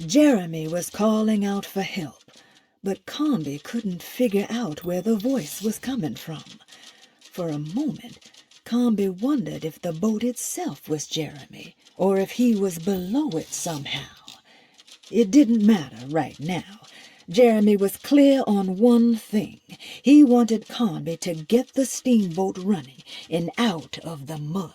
Jeremy was calling out for help, but Carnby couldn't figure out where the voice was coming from. For a moment, Carnby wondered if the boat itself was Jeremy, or if he was below it somehow. It didn't matter right now. Jeremy was clear on one thing. He wanted Carnby to get the steamboat running and out of the mud.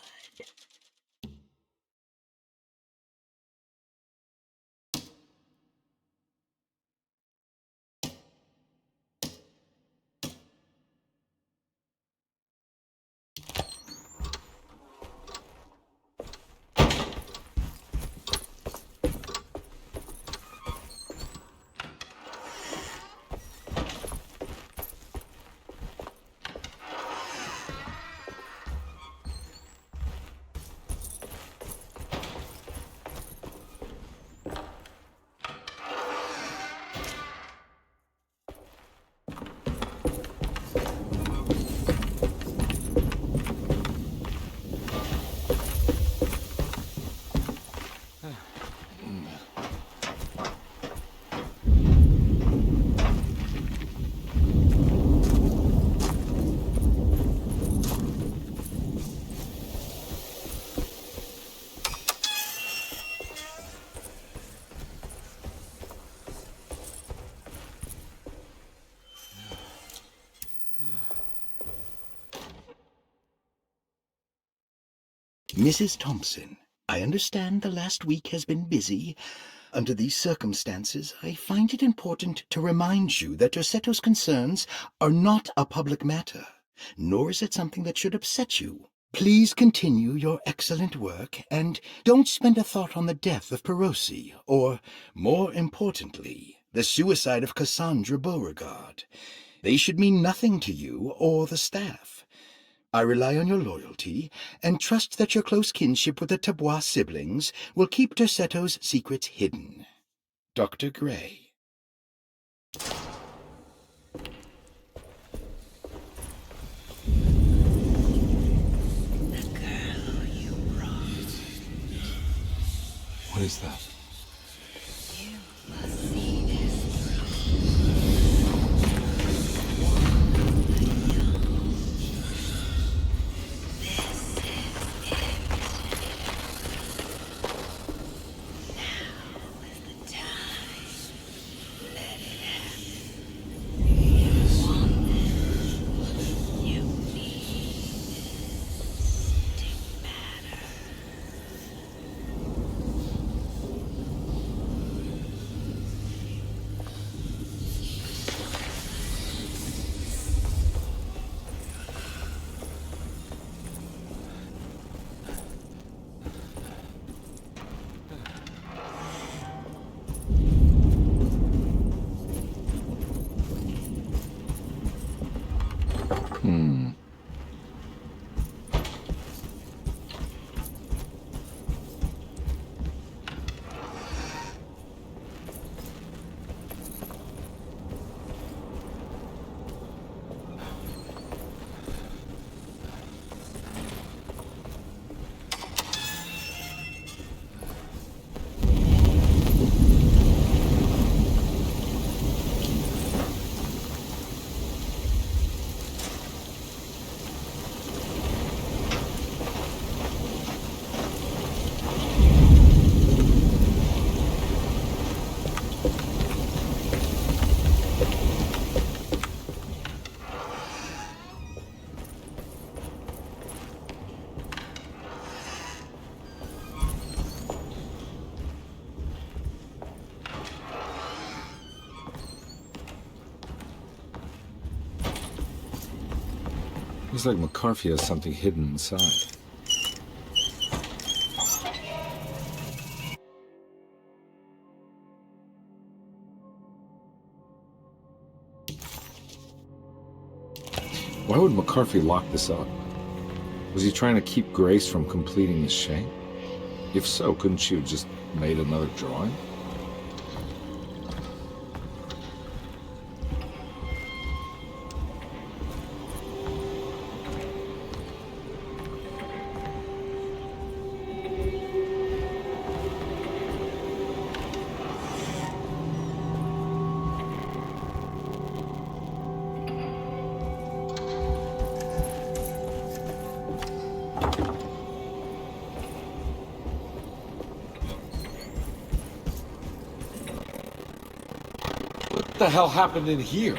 Mrs. Thompson, I understand the last week has been busy. Under these circumstances, I find it important to remind you that Derceto's concerns are not a public matter, nor is it something that should upset you. Please continue your excellent work, and don't spend a thought on the death of Perosi, or, more importantly, the suicide of Cassandra Beauregard. They should mean nothing to you or the staff. I rely on your loyalty, and trust that your close kinship with the Tabbois siblings will keep Derceto's secrets hidden. Dr. Gray. The girl you brought. What is that? You must see this through. Looks like McCarthy has something hidden inside. Why would McCarthy lock this up? Was he trying to keep Grace from completing his shank? If so, couldn't she have just made another drawing? the hell happened in here?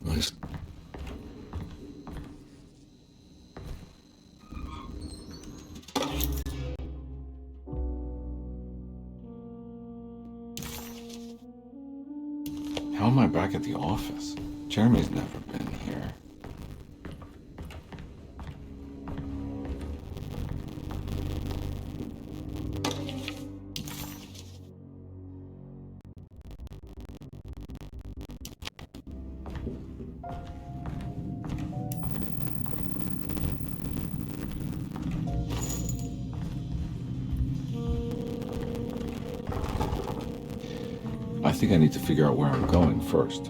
Nice. How am I back at the office? Jeremy's never been here. I think I need to figure out where I'm going first.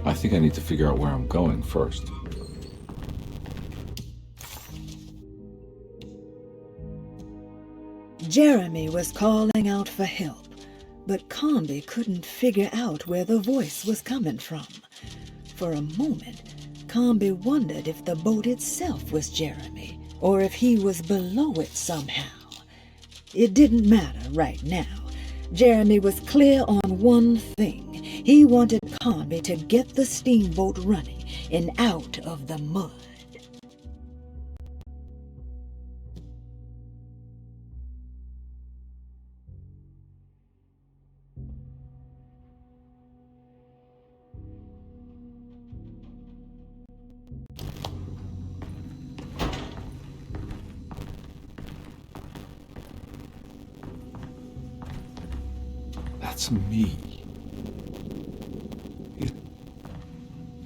I think I need to figure out where I'm going first. Jeremy was calling out for help, but Carnby couldn't figure out where the voice was coming from. For a moment, Carnby wondered if the boat itself was Jeremy, or if he was below it somehow. It didn't matter right now. Jeremy was clear on one thing. He wanted Carnby to get the steamboat running and out of the mud. That's me.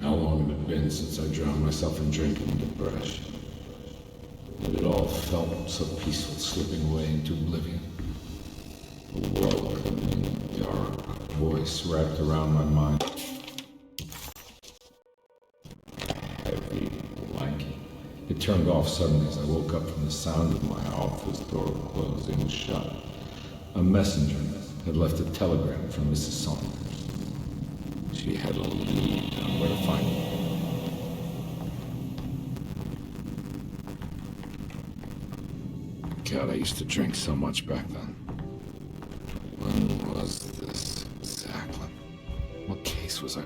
How long had it been since I drowned myself in drinking and depression? It all felt so peaceful, slipping away into oblivion. A welcoming, dark voice wrapped around my mind. Heavy, lanky. It turned off suddenly as I woke up from the sound of my office door closing shut. A messenger had left a telegram from Mrs. Saunders. She had a lead on where to find me. God, I used to drink so much back then. When was this exactly? What case was I?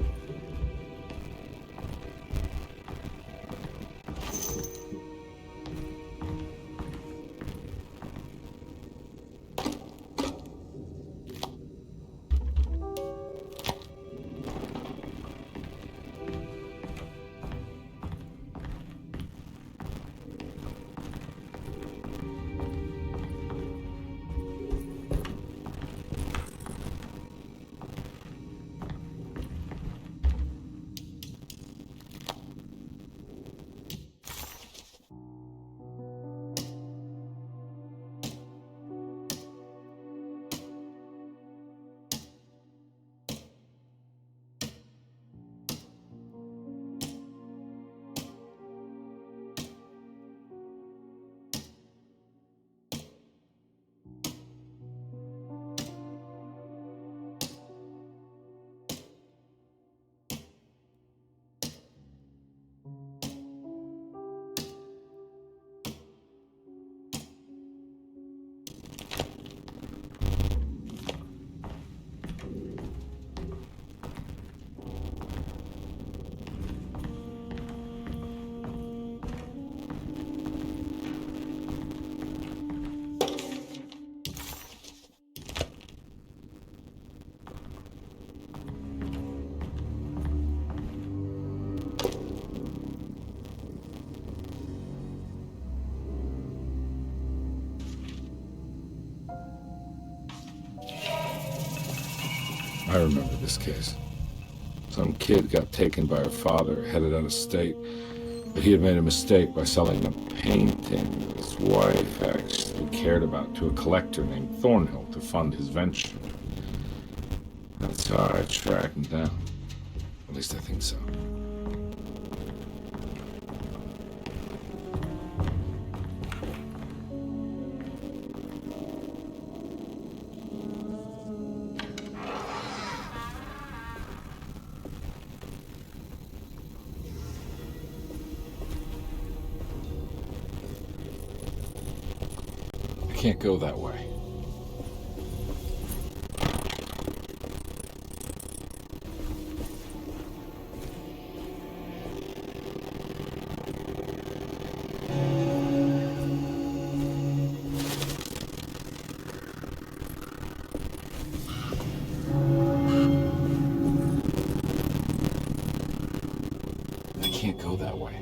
I remember this case. Some kid got taken by her father, headed out of state, but he had made a mistake by selling a painting his wife actually cared about to a collector named Thornhill to fund his venture. That's how I tracked him down. At least I think so. I can't go that way. I can't go that way.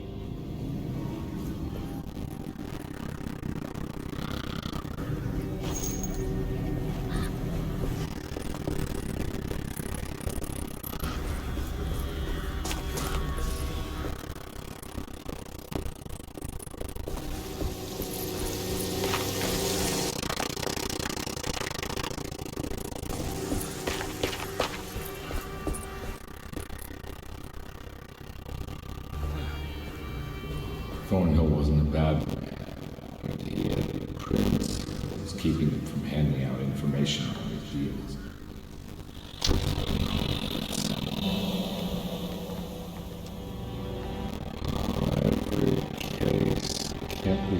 Thornhill wasn't a bad man, but he had a prince who was keeping him from handing out information on his deals. Every case can't be...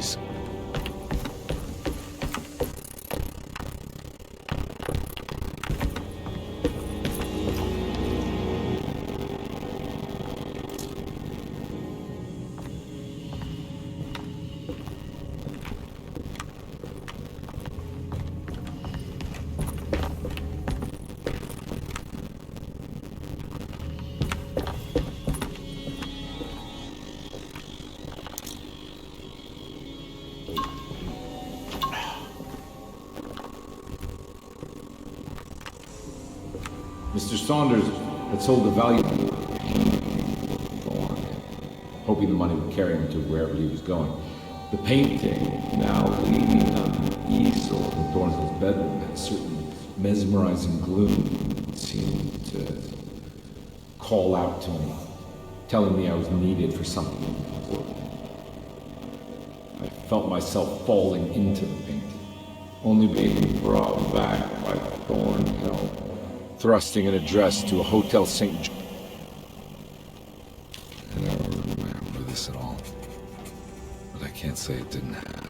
Mr. Saunders had sold a valuable painting, hoping the money would carry him to wherever he was going. The painting, now leaning on the easel in Thornhill's bedroom, had certain mesmerizing gloom that seemed to call out to me, telling me I was needed for something important. I felt myself falling into the painting, only being brought back by Thornhill, thrusting an address to a Hotel St. John. I don't remember this at all, but I can't say it didn't happen.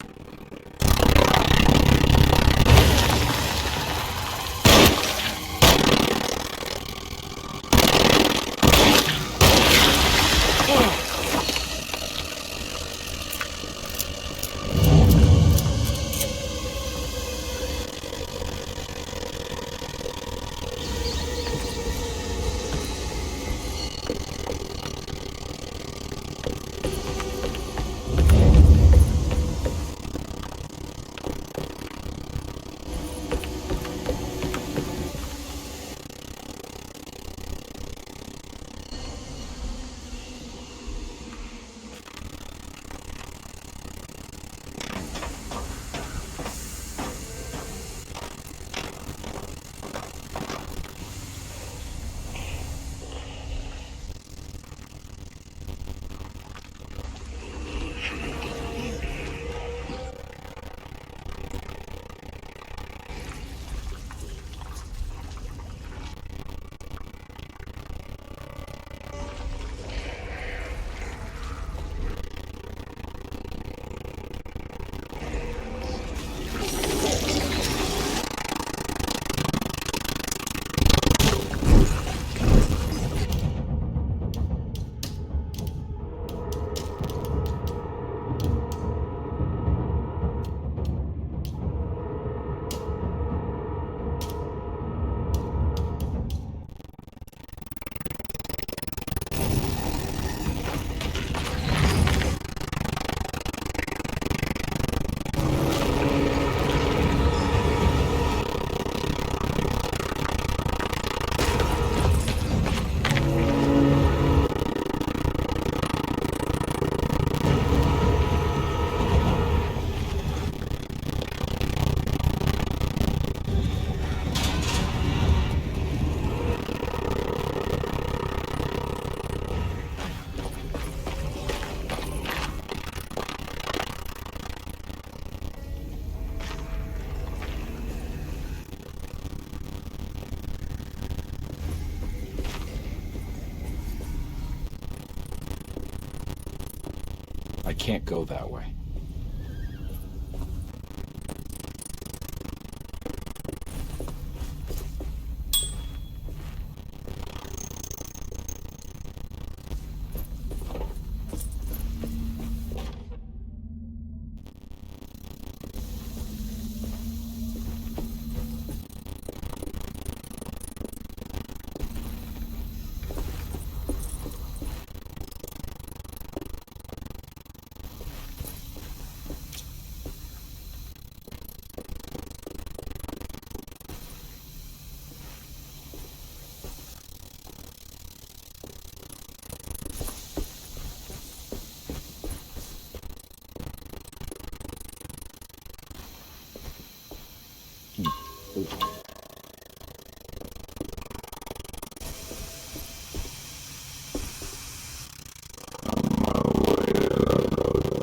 I can't go that way.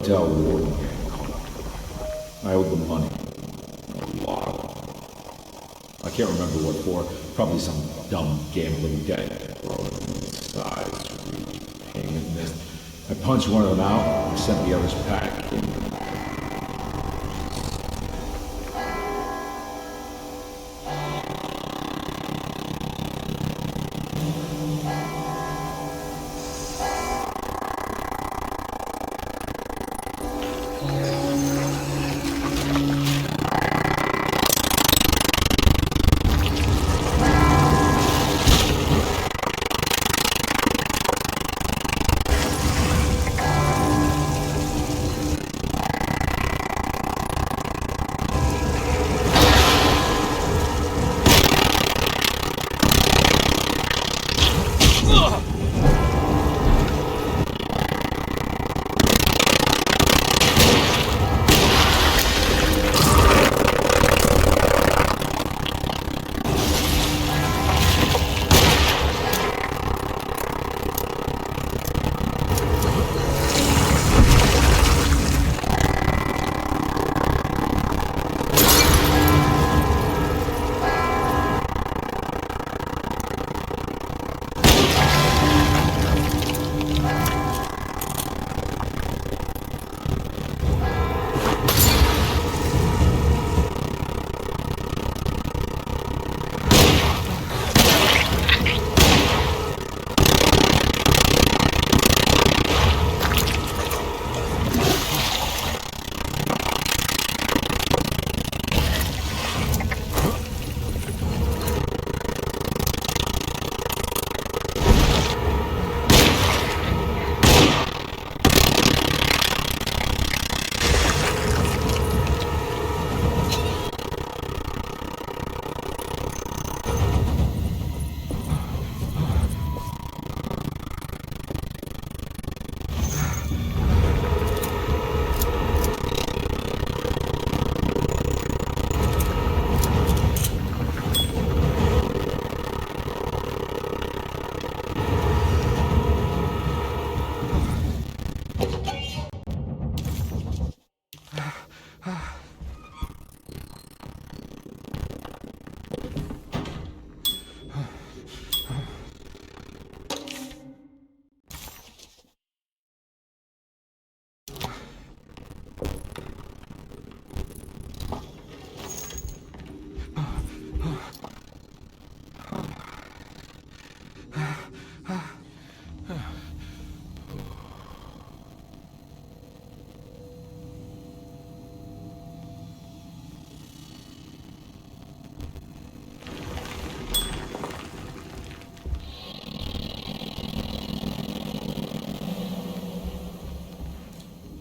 Tell the warden gang caught up. I owed them money. A lot. I can't remember what for. Probably some dumb gambling debt. Size, reach, payment missed. I punched one of them out and sent the others packing.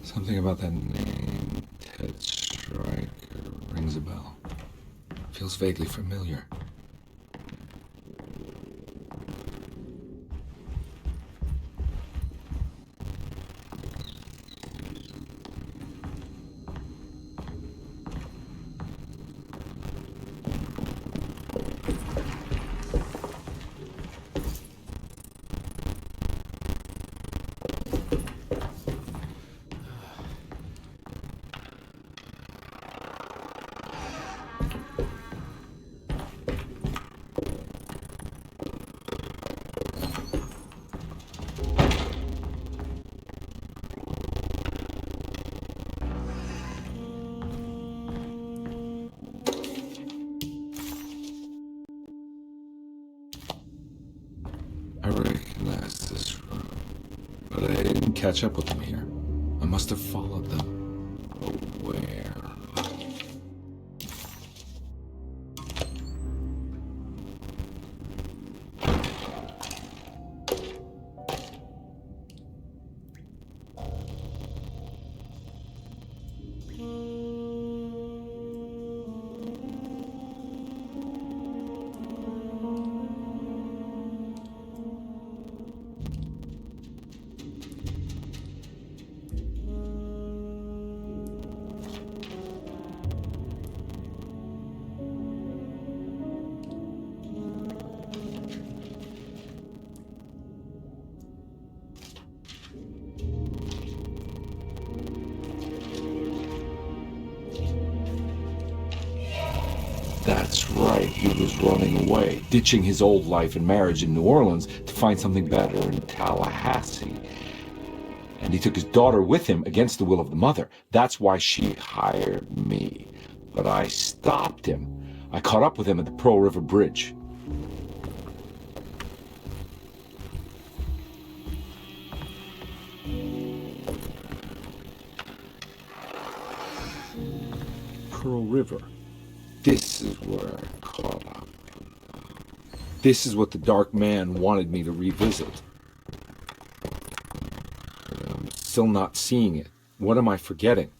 Something about that name, Ted Stryker, rings a bell. Feels vaguely familiar. I recognize this room, but I didn't catch up with them here. I must have followed them. But where? That's right, he was running away, ditching his old life and marriage in New Orleans to find something better in Tallahassee. And he took his daughter with him against the will of the mother. That's why she hired me. But I stopped him. I caught up with him at the Pearl River Bridge. Pearl River. This is where I caught up. This is what the Dark Man wanted me to revisit. But I'm still not seeing it. What am I forgetting?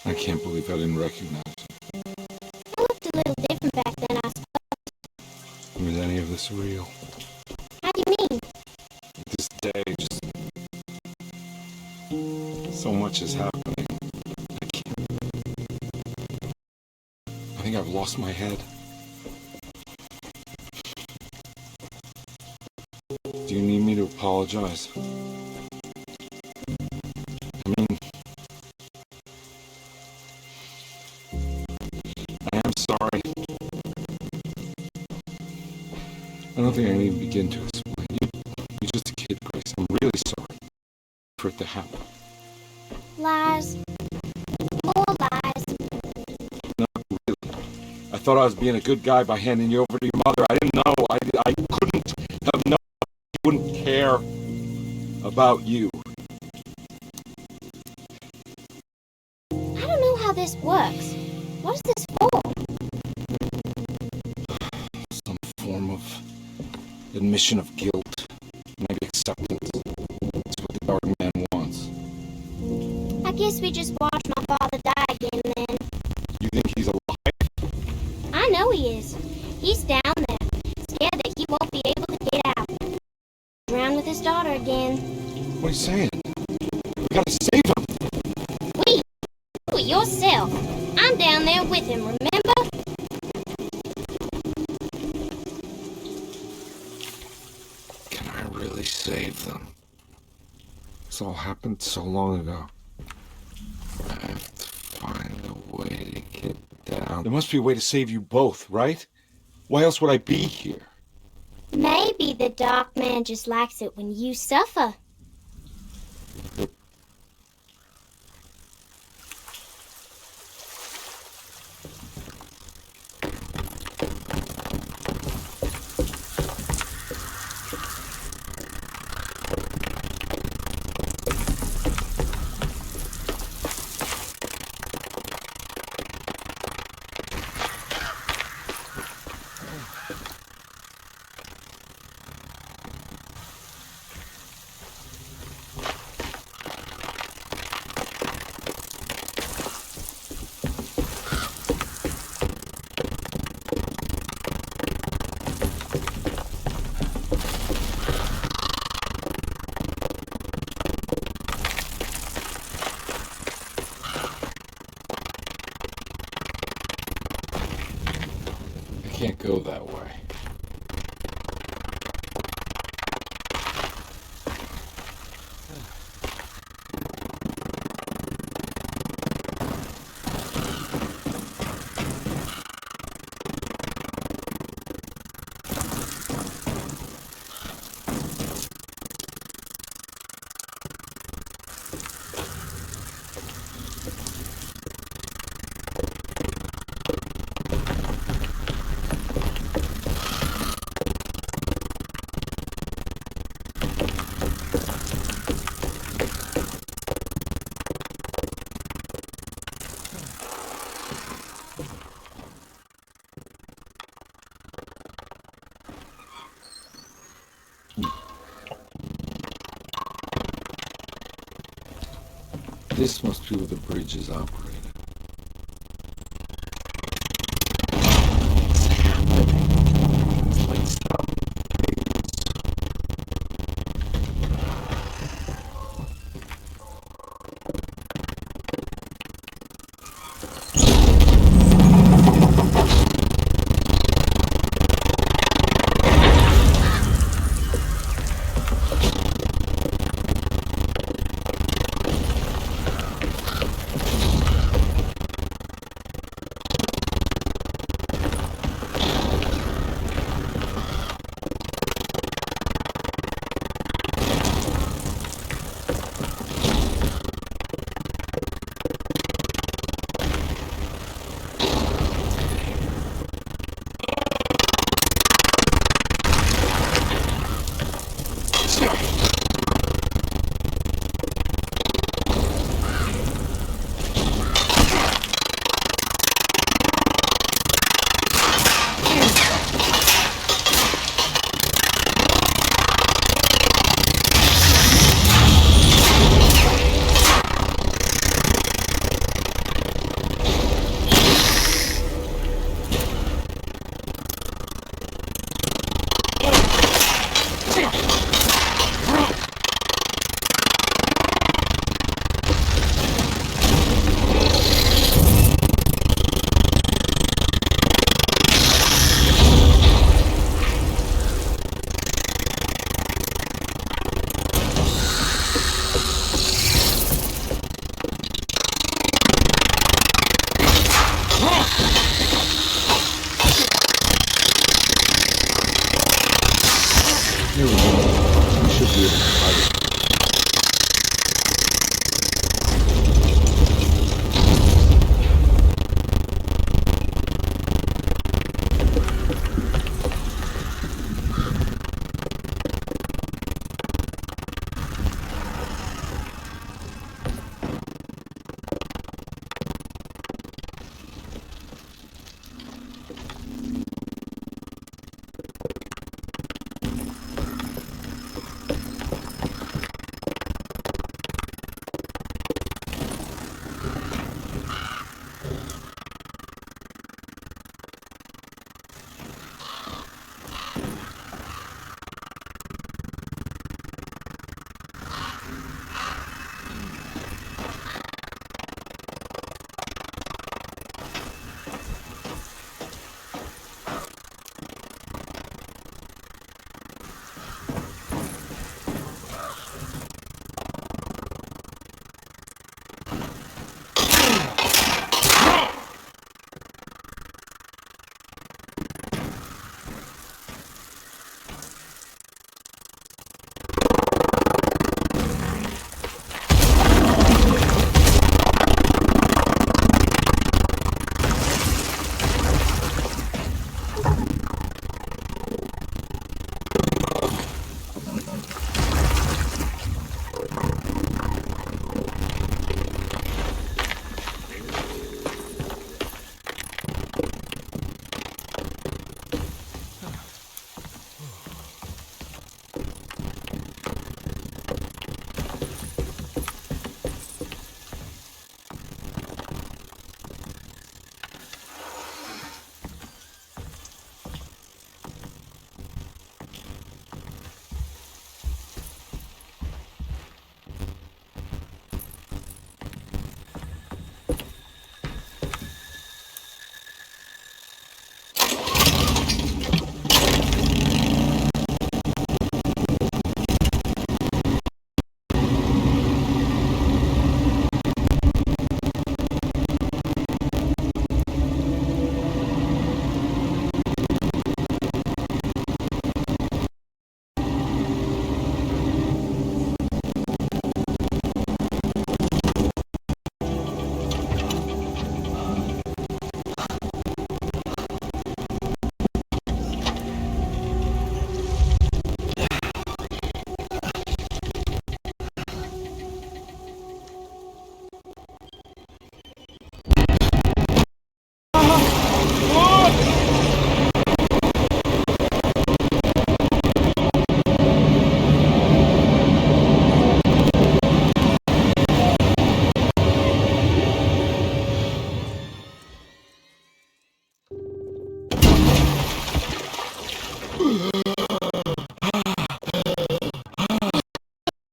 I can't believe I didn't recognize him. I looked a little different back then, I suppose. Was any of this real? How do you mean? This day, just... so much is happening. I can't... I think I've lost my head. Do you need me to apologize? I mean... I am sorry. I don't think I need to begin to explain. You're just a kid, Grace. I'm really sorry for it to happen. Lies. More lies. Not really. thought I was being a good guy by handing you over to your mother. I didn't know. I couldn't have known she wouldn't care about you. I don't know how this works. What is this for? Some form of admission of guilt. Maybe acceptance. That's what the dark man wants. I guess we just watch my father die again then. You think he's alive? I know he is. He's down there, scared that he won't be able to get out. Drown with his daughter again. What are you saying? We gotta save him! Wait! Do it yourself. I'm down there with him, remember? Can I really save them? This all happened so long ago. I have to find a way to get down. There must be a way to save you both, right? Why else would I be here? Maybe the dark man just likes it when you suffer. I can't go that way. This must be where the bridge is operated. It's like some Here we go. We should be able to fight it.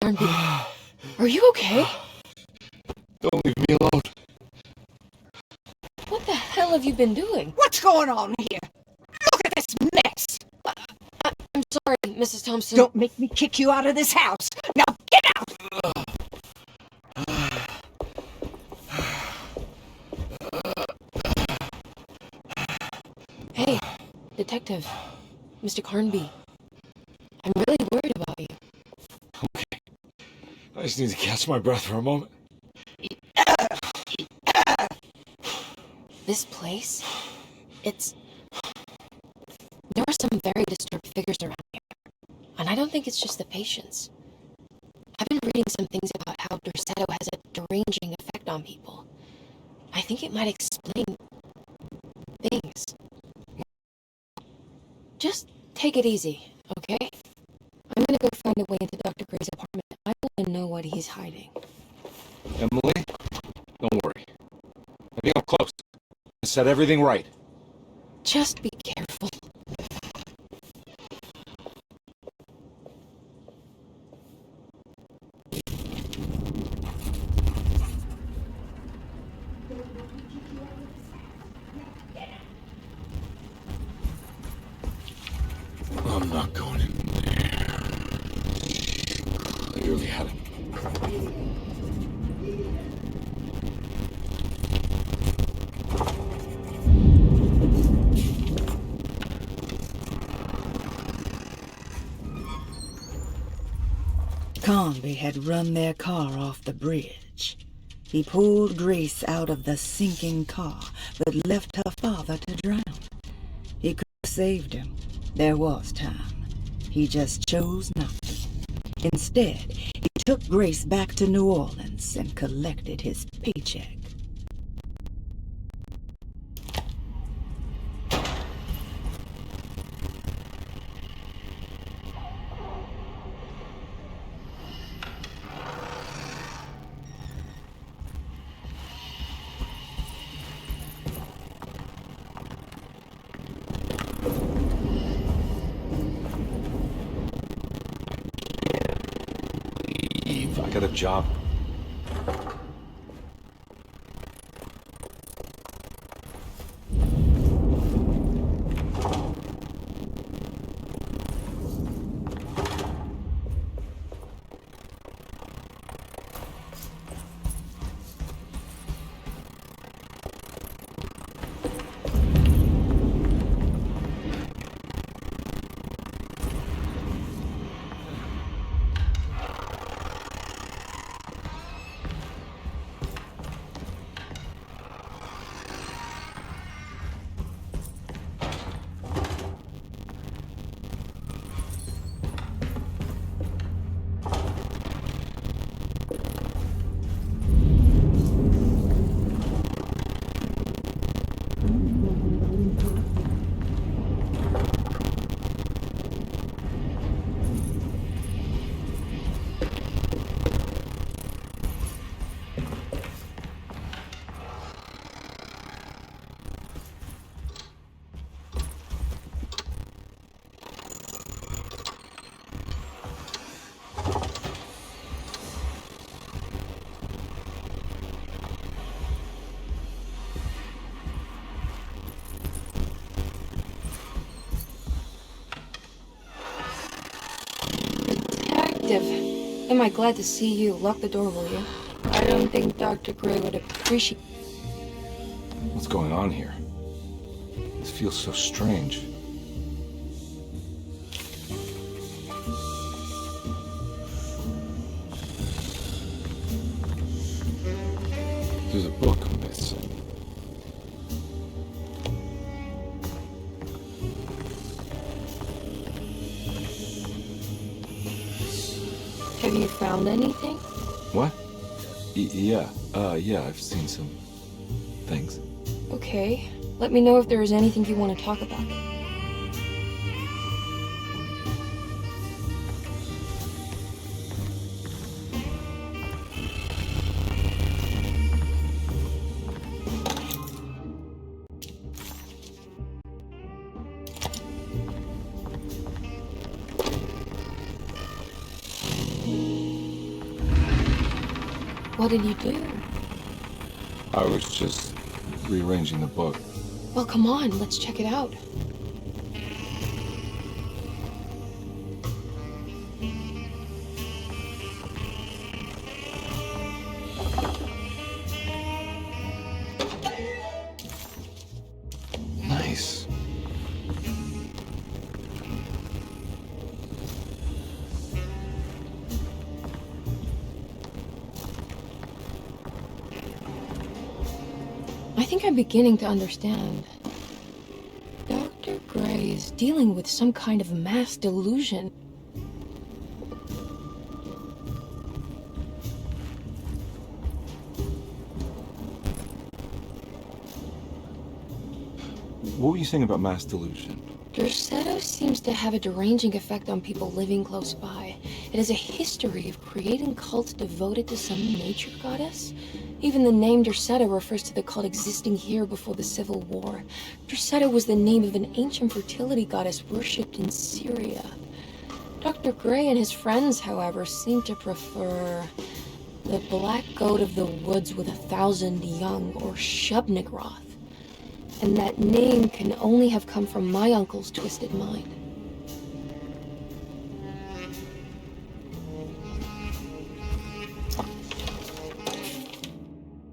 Carnby, are you okay? Don't leave me alone. What the hell have you been doing? What's going on here? Look at this mess! I'm sorry, Mrs. Thompson. Don't make me kick you out of this house! Now get out! Hey, Detective. Mr. Carnby. I'm really worried about you. Okay. I just need to catch my breath for a moment. This place? There are some very disturbed figures around here. And I don't think it's just the patients. I've been reading some things about how Derceto has a deranging effect on people. I think it might explain things. Just take it easy, okay? I'm gonna go find a way into Dr. Gray's apartment. I want to know what he's hiding. Emily, don't worry. I think I'm close. I said everything right. Just be careful. I'm not going in there. Clearly had it. Carnby had run their car off the bridge. He pulled Grace out of the sinking car, but left her father to drown. He could have saved him. There was time. He just chose not to. Instead, he took Grace back to New Orleans and collected his paycheck. I got a job. Am I glad to see you? Lock the door, will you? I don't think Dr. Gray would appreciate... What's going on here? This feels so strange. There's a book missing. Have you found anything? What? Yeah, I've seen some things. Okay. Let me know if there is anything you want to talk about. What did you do? I was just rearranging the book. Well, come on, let's check it out. Nice. I think I'm beginning to understand. Dr. Gray is dealing with some kind of mass delusion. What were you saying about mass delusion? Derceto seems to have a deranging effect on people living close by. It has a history of creating cults devoted to some nature goddess. Even the name Derceto refers to the cult existing here before the Civil War. Derceto was the name of an ancient fertility goddess worshipped in Syria. Dr. Gray and his friends, however, seem to prefer the black goat of the woods with 1,000 young, or Shub-Nigroth. And that name can only have come from my uncle's twisted mind.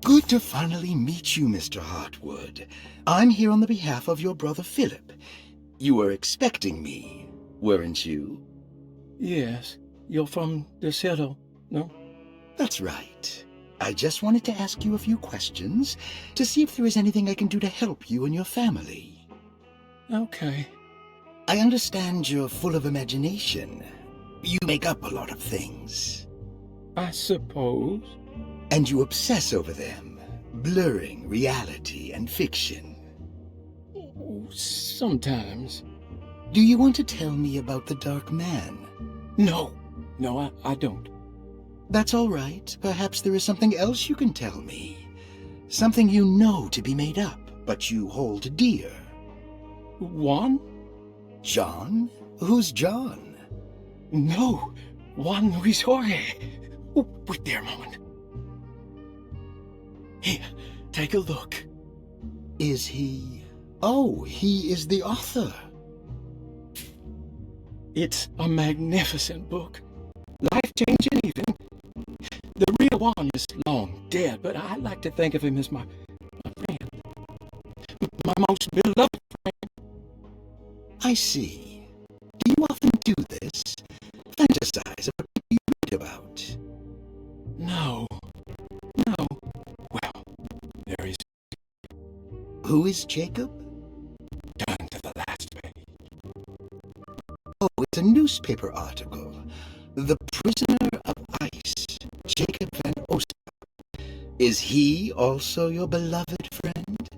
Good to finally meet you, Mr. Hartwood. I'm here on the behalf of your brother Philip. You were expecting me, weren't you? Yes. You're from Derceto, no? That's right. I just wanted to ask you a few questions to see if there is anything I can do to help you and your family. Okay. I understand you're full of imagination. You make up a lot of things. I suppose. And you obsess over them, blurring reality and fiction. Sometimes. Do you want to tell me about the Dark Man? No, I don't. That's all right. Perhaps there is something else you can tell me. Something you know to be made up, but you hold dear. Juan? John? Who's John? No, Juan Luis Jorge. Oh, wait there a moment. Here, take a look. Is he... Oh, he is the author. It's a magnificent book. Life-changing even. The real Juan is long dead, but I like to think of him as my friend. My most beloved friend. I see. Do you often do this? Fantasize about people you read about? No. Well, there is... Who is Jacob? Turn to the last page. Oh, it's a newspaper article. The Prisoner of Ice, Jacob Van Oost. Is he also your beloved friend?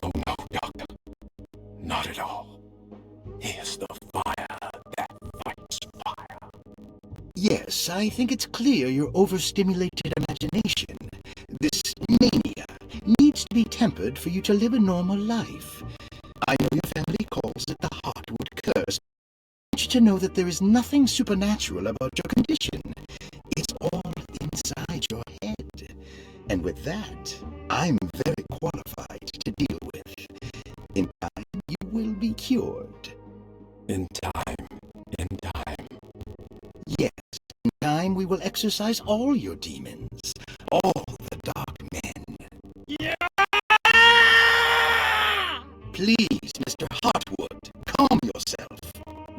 Oh, no, Doctor. Not at all. He is the fire that fights fire. Yes, I think it's clear your overstimulated imagination, this mania, needs to be tempered for you to live a normal life. I know your family calls it the Hartwood curse. I want you to know that there is nothing supernatural about your condition. It's all inside your head. And with that, I'm very qualified to deal with. In time, you will be cured. In time. Yes, in time we will exorcise all your demons, all the dark men. Yeah! Please, Mr. Hartwood, calm yourself.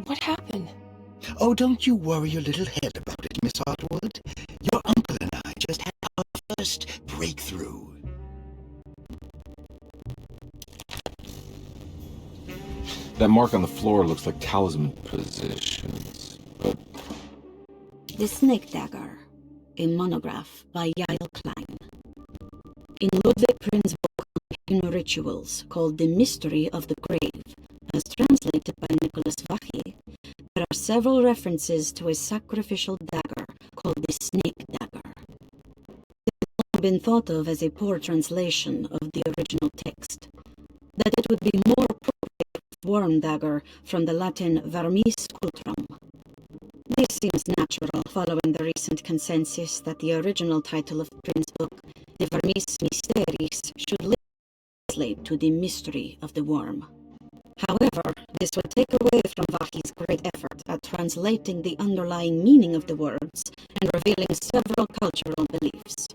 What happened? Oh, don't you worry your little head about it, Miss Hartwood. Your uncle and I just had our first breakthrough. That mark on the floor looks like talisman positions, but... The Snake Dagger, a monograph by Yael Klein. In Ludwig Prin's book on pagan rituals called The Mystery of the Grave, as translated by Nicholas Vachy, there are several references to a sacrificial dagger called the Snake Dagger. It has long been thought of as a poor translation of the original text, that it would be more appropriate with worm dagger from the Latin vermis cultrum. This seems natural following the recent consensus that the original title of Prince's book, De Vermis Mysteries, should translate to The Mystery of the Worm. However, this would take away from Vahi's great effort at translating the underlying meaning of the words and revealing several cultural beliefs.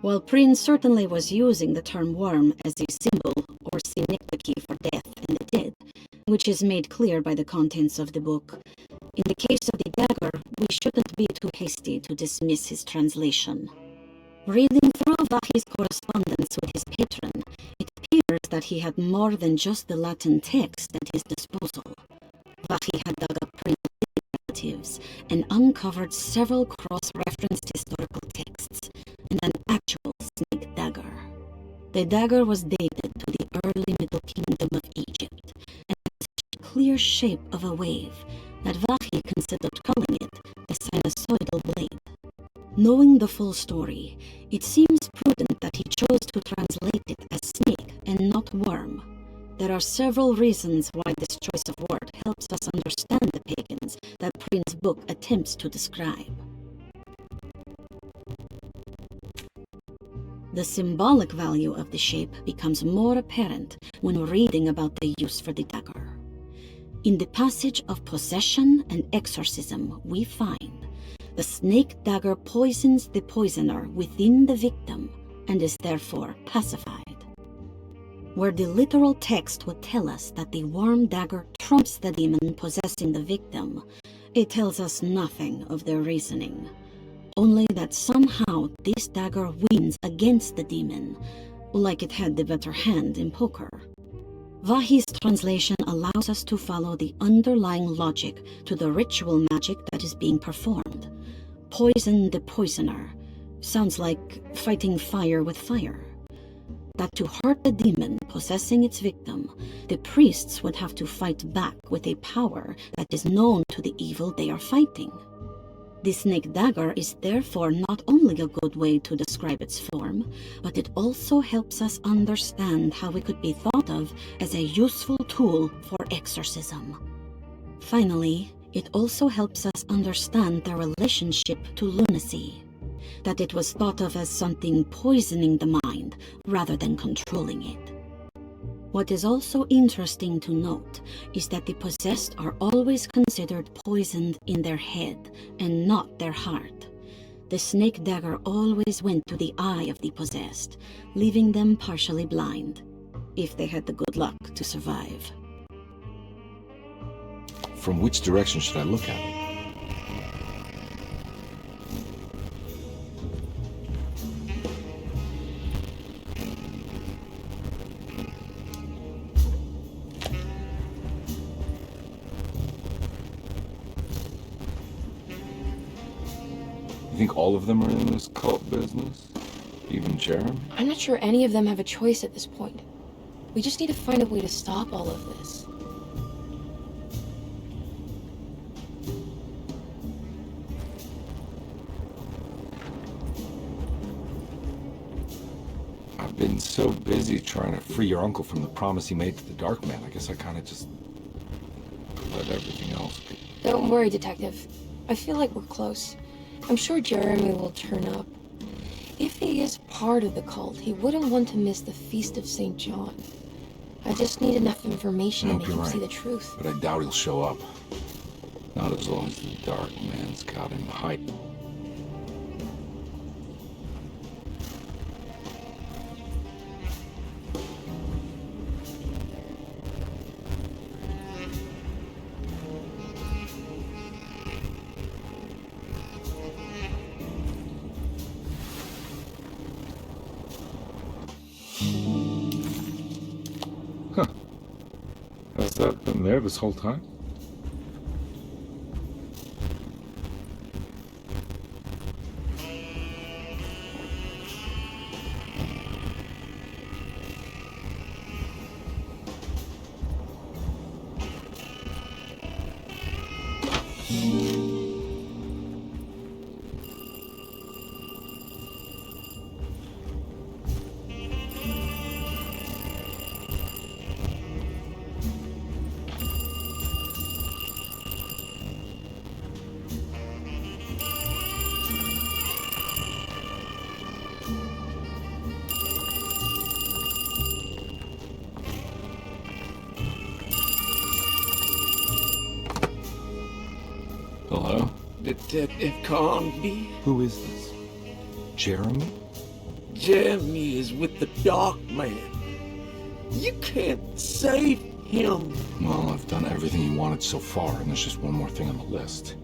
While Prince certainly was using the term worm as a symbol or synecdoche for death and the dead, which is made clear by the contents of the book, in the case of the dagger, we shouldn't be too hasty to dismiss his translation. Reading through Vahi's correspondence with his patron, it appears that he had more than just the Latin text at his disposal. Vahi had dug up Prince's relatives and uncovered several cross-referenced historical texts and an actual snake dagger. The dagger was dated to the early Middle Kingdom of Egypt and had such a clear shape of a wave that Vahi considered calling it the sinusoidal blade. Knowing the full story, it seems prudent that he chose to translate it as snake and not worm. There are several reasons why this choice of word helps us understand the pagans that Prince's book attempts to describe. The symbolic value of the shape becomes more apparent when reading about the use for the dagger. In the passage of possession and exorcism, we find the snake dagger poisons the poisoner within the victim and is therefore pacified. Where the literal text would tell us that the worm dagger trumps the demon possessing the victim, it tells us nothing of their reasoning, only that somehow this dagger wins against the demon, like it had the better hand in poker. Vahi's translation allows us to follow the underlying logic to the ritual magic that is being performed. Poison the poisoner sounds like fighting fire with fire. That to hurt the demon possessing its victim, the priests would have to fight back with a power that is known to the evil they are fighting. The snake dagger is therefore not only a good way to describe its form, but it also helps us understand how it could be thought of as a useful tool for exorcism. Finally, it also helps us understand the relationship to lunacy, that it was thought of as something poisoning the mind rather than controlling it. What is also interesting to note is that the possessed are always considered poisoned in their head and not their heart. The snake dagger always went to the eye of the possessed, leaving them partially blind, if they had the good luck to survive. From which direction should I look at it? You think all of them are in this cult business? Even Jeremy? I'm not sure any of them have a choice at this point. We just need to find a way to stop all of this. I've been so busy trying to free your uncle from the promise he made to the Dark Man. I guess I kind of just let everything else be. Don't worry, Detective. I feel like we're close. I'm sure Jeremy will turn up. If he is part of the cult, he wouldn't want to miss the Feast of St. John. I just need enough information to make him see the truth. But I doubt he'll show up. Not as long as the Dark Man's got him hyped. Has that been there this whole time? Hello? Detective Carnby. Who is this? Jeremy? Jeremy is with the Dark Man. You can't save him. Well, I've done everything you wanted so far, and there's just one more thing on the list.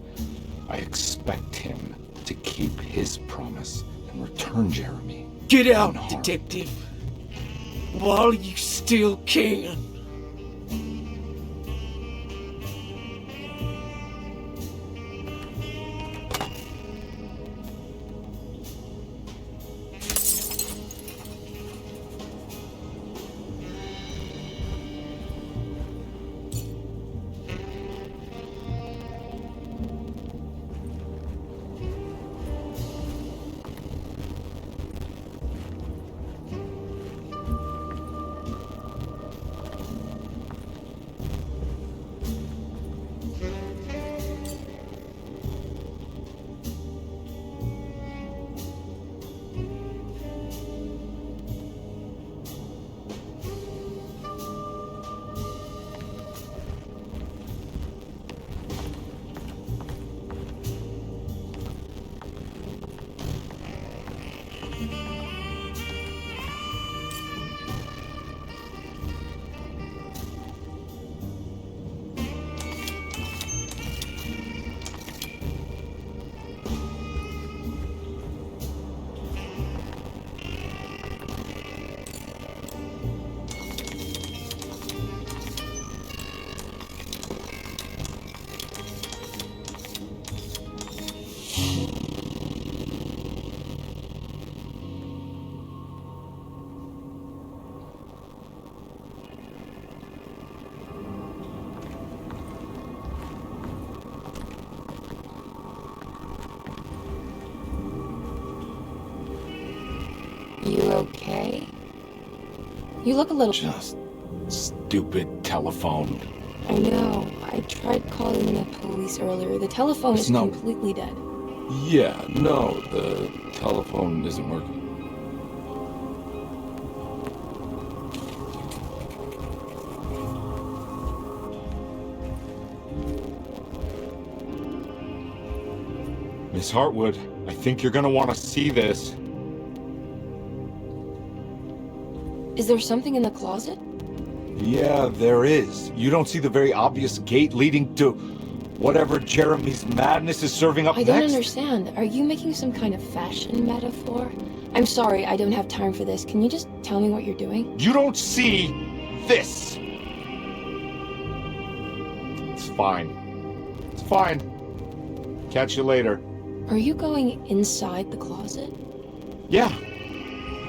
I expect him to keep his promise and return Jeremy. Get out, unharmed. Detective. While you still can. You okay? You look a little... Just stupid telephone. I know. I tried calling the police earlier. The telephone is completely dead. Yeah, no, the telephone isn't working. Miss Hartwood, I think you're gonna want to see this. Is there something in the closet? Yeah, there is. You don't see the very obvious gate leading to whatever Jeremy's madness is serving up I next? don't understand. Are you making some kind of fashion metaphor? I'm sorry, I don't have time for this. Can you just tell me what you're doing? You don't see this! It's fine. It's fine. Catch you later. Are you going inside the closet? Yeah.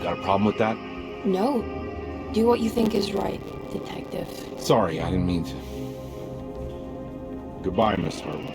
Got a problem with that? No. Do what you think is right, detective. Sorry, I didn't mean to. Goodbye, Miss Harbour.